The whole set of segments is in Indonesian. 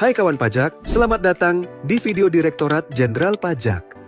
Hai kawan pajak, selamat datang di video Direktorat Jenderal Pajak.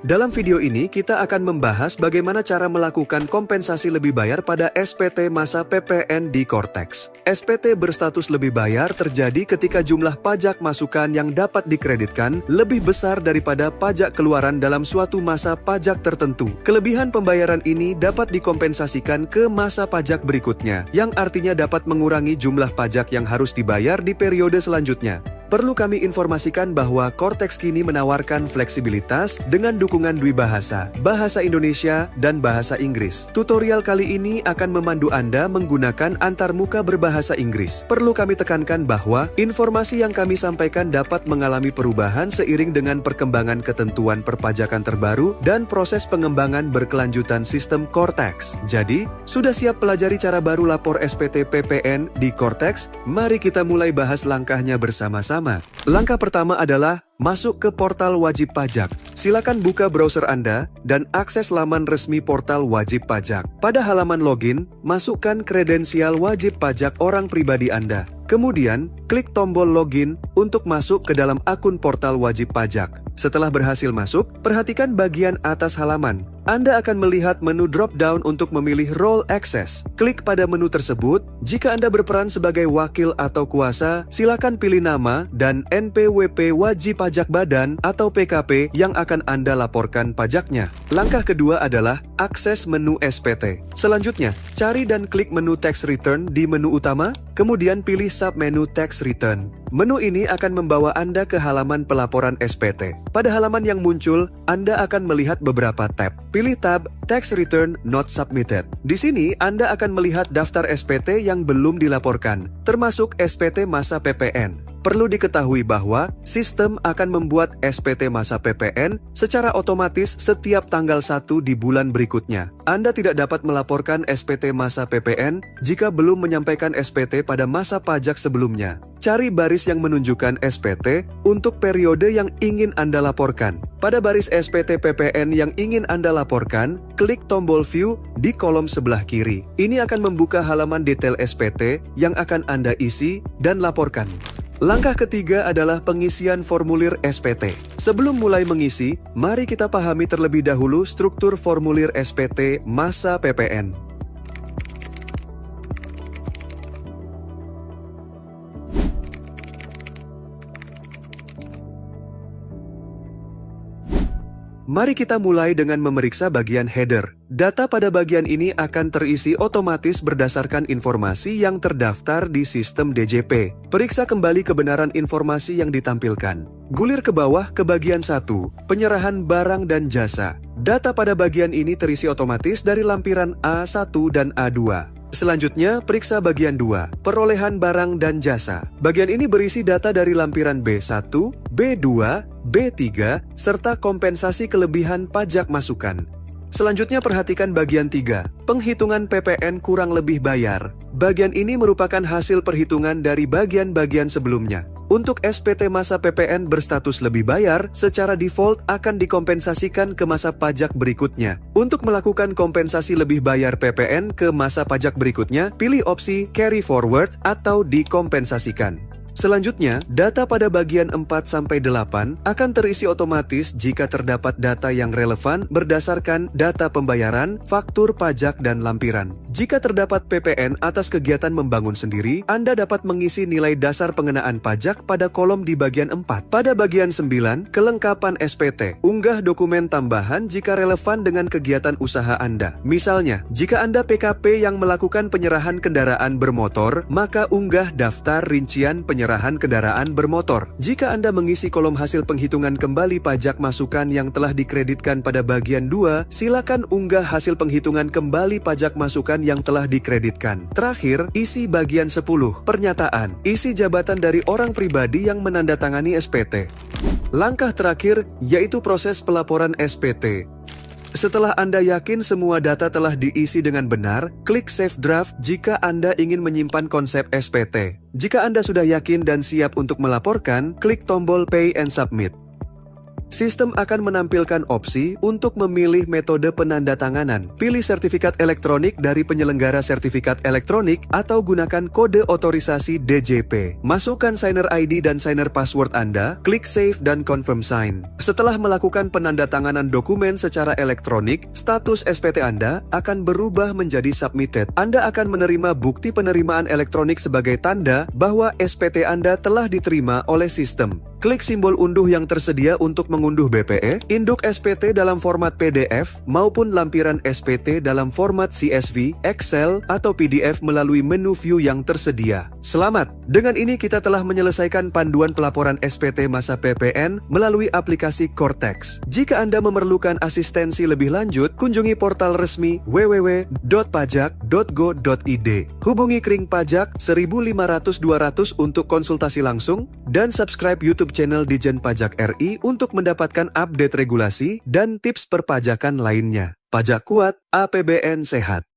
Dalam video ini kita akan membahas bagaimana cara melakukan kompensasi lebih bayar pada SPT masa PPN di Kortex. SPT berstatus lebih bayar terjadi ketika jumlah pajak masukan yang dapat dikreditkan lebih besar daripada pajak keluaran dalam suatu masa pajak tertentu. Kelebihan pembayaran ini dapat dikompensasikan ke masa pajak berikutnya, yang artinya dapat mengurangi jumlah pajak yang harus dibayar di periode selanjutnya. Perlu kami informasikan bahwa Kortex kini menawarkan fleksibilitas dengan dukungan dwibahasa, bahasa Indonesia, dan bahasa Inggris. Tutorial kali ini akan memandu Anda menggunakan antarmuka berbahasa Inggris. Perlu kami tekankan bahwa informasi yang kami sampaikan dapat mengalami perubahan seiring dengan perkembangan ketentuan perpajakan terbaru dan proses pengembangan berkelanjutan sistem Kortex. Jadi, sudah siap pelajari cara baru lapor SPT PPN di Kortex? Mari kita mulai bahas langkahnya bersama-sama. Langkah pertama adalah masuk ke portal wajib pajak. Silakan buka browser Anda dan akses laman resmi portal wajib pajak. Pada halaman login, masukkan kredensial wajib pajak orang pribadi Anda. Kemudian, klik tombol login untuk masuk ke dalam akun portal wajib pajak. Setelah berhasil masuk, perhatikan bagian atas halaman. Anda akan melihat menu drop-down untuk memilih role access. Klik pada menu tersebut. Jika Anda berperan sebagai wakil atau kuasa, silakan pilih nama dan NPWP wajib pajak badan atau PKP yang akan Anda laporkan pajaknya. Langkah kedua adalah akses menu SPT. Selanjutnya, cari dan klik menu tax return di menu utama, kemudian pilih submenu tax return. Menu ini akan membawa Anda ke halaman pelaporan SPT. Pada halaman yang muncul, Anda akan melihat beberapa tab. Pilih tab Tax Return Not Submitted. Di sini, Anda akan melihat daftar SPT yang belum dilaporkan, termasuk SPT masa PPN. Perlu diketahui bahwa sistem akan membuat SPT masa PPN secara otomatis setiap tanggal 1 di bulan berikutnya. Anda tidak dapat melaporkan SPT masa PPN jika belum menyampaikan SPT pada masa pajak sebelumnya. Cari baris yang menunjukkan SPT untuk periode yang ingin Anda laporkan. Pada baris SPT PPN yang ingin Anda laporkan, klik tombol View di kolom sebelah kiri. Ini akan membuka halaman detail SPT yang akan Anda isi dan laporkan. Langkah ketiga adalah pengisian formulir SPT. Sebelum mulai mengisi, mari kita pahami terlebih dahulu struktur formulir SPT masa PPN. Mari kita mulai dengan memeriksa bagian header. Data pada bagian ini akan terisi otomatis berdasarkan informasi yang terdaftar di sistem DJP. Periksa kembali kebenaran informasi yang ditampilkan. Gulir ke bawah ke bagian 1, penyerahan barang dan jasa. Data pada bagian ini terisi otomatis dari lampiran A1 dan A2. Selanjutnya, periksa bagian 2, perolehan barang dan jasa. Bagian ini berisi data dari lampiran B1, B2, B3, serta kompensasi kelebihan pajak masukan. Selanjutnya perhatikan bagian 3, penghitungan PPN kurang lebih bayar. Bagian ini merupakan hasil perhitungan dari bagian-bagian sebelumnya. Untuk SPT masa PPN berstatus lebih bayar, secara default akan dikompensasikan ke masa pajak berikutnya. Untuk melakukan kompensasi lebih bayar PPN ke masa pajak berikutnya, pilih opsi Carry Forward atau dikompensasikan. Selanjutnya, data pada bagian 4-8 akan terisi otomatis jika terdapat data yang relevan berdasarkan data pembayaran, faktur pajak, dan lampiran. Jika terdapat PPN atas kegiatan membangun sendiri, Anda dapat mengisi nilai dasar pengenaan pajak pada kolom di bagian 4. Pada bagian 9, kelengkapan SPT. Unggah dokumen tambahan jika relevan dengan kegiatan usaha Anda. Misalnya, jika Anda PKP yang melakukan penyerahan kendaraan bermotor, maka unggah daftar rincian penyerahan kendaraan bermotor. Jika Anda mengisi kolom hasil penghitungan kembali pajak masukan yang telah dikreditkan pada bagian 2, silakan unggah hasil penghitungan kembali pajak masukan yang telah dikreditkan. Terakhir, isi bagian 10, pernyataan. Isi jabatan dari orang pribadi yang menandatangani SPT. Langkah terakhir yaitu proses pelaporan SPT. Setelah Anda yakin semua data telah diisi dengan benar, klik Save Draft jika Anda ingin menyimpan konsep SPT. Jika Anda sudah yakin dan siap untuk melaporkan, klik tombol Pay and Submit. Sistem akan menampilkan opsi untuk memilih metode penandatanganan. Pilih sertifikat elektronik dari penyelenggara sertifikat elektronik atau gunakan kode otorisasi DJP. Masukkan signer ID dan signer password Anda, klik Save dan Confirm Sign. Setelah melakukan penandatanganan dokumen secara elektronik, status SPT Anda akan berubah menjadi submitted. Anda akan menerima bukti penerimaan elektronik sebagai tanda bahwa SPT Anda telah diterima oleh sistem. Klik simbol unduh yang tersedia untuk mengunduh BPE, induk SPT dalam format PDF, maupun lampiran SPT dalam format CSV, Excel, atau PDF melalui menu view yang tersedia. Selamat! Dengan ini kita telah menyelesaikan panduan pelaporan SPT masa PPN melalui aplikasi Cortex. Jika Anda memerlukan asistensi lebih lanjut, kunjungi portal resmi www.pajak.go.id. Hubungi Kring Pajak 1500-200 untuk konsultasi langsung, dan subscribe YouTube channel Dijen Pajak RI untuk mendapatkan update regulasi dan tips perpajakan lainnya. Pajak kuat, APBN sehat.